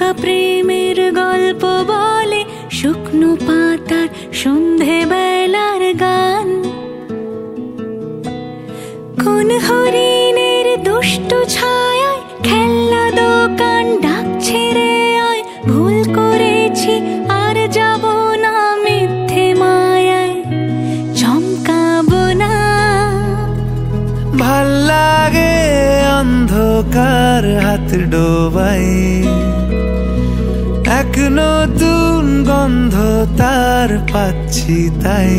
থাকা প্রেমের গল্প বলে শুকনো পাতার সন্ধে বেলার গান। কোন হরিণের দুষ্টু ছায়ায় খেলনা দোকান ডাকছে রে আয়, ভুল করেছি আর যাব না মিথ্যে মায়ায় চমকাবো না। ভাল লাগে অন্ধকার হাত ডোবাই, এক নতুন গন্ধ তার পাচ্ছি তাই।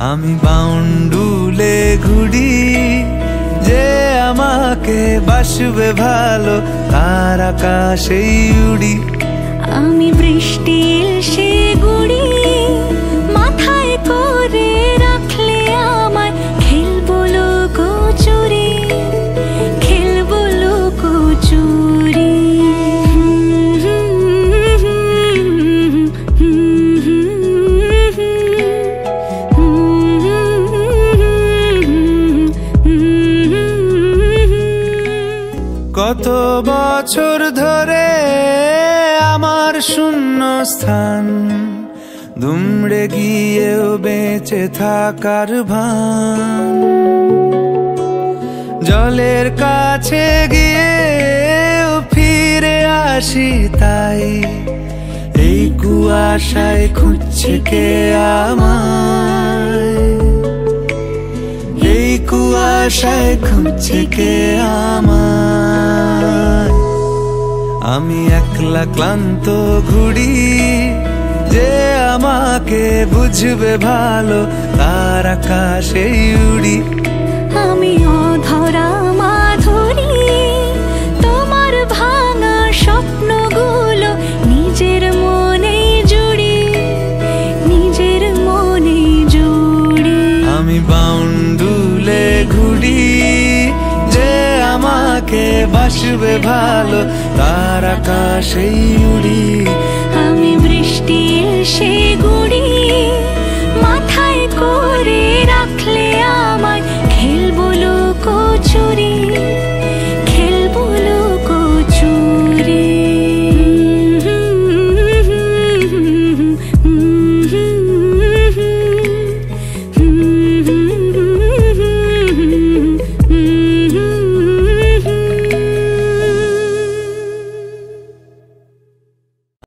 আমি বাউন্ডুলে ঘুরি, যে আমাকে বাসবে ভালো তার আকাশেই উড়ি। আমি বৃষ্টির সে গুড়ি, মাথায় করে রাখলে আমায় খেলবো লুকোচুরি, খেলবো লুকোচুরি। কত বছর ধরে আমার শূন্য স্থান, দুমড়ে গিয়েও বেঁচে থাকার ভান। জলের কাছে গিয়েও ফিরে আসি তাই, এই কুয়াশায় খুঁজছে কে আমায়, এই কুয়াশায় খুঁজছে কে আমায়। আমি একলা ক্লান্ত ঘুরি, যে আমাকে বুঝবে ভালো তার আকাশেই উড়ি। আমি অধরা মাধুরী, তোমার ভাঙা স্বপ্নগুলো নিজের মনে জুড়ি, নিজের মনে জুড়ি। আমি বাউন্ডুলে ঘুরি, যে আমাকে বাসবে ভালো তার আকাশেই উড়ি। আমি বৃষ্টির সে গুড়ি, মাথায় করে রাখ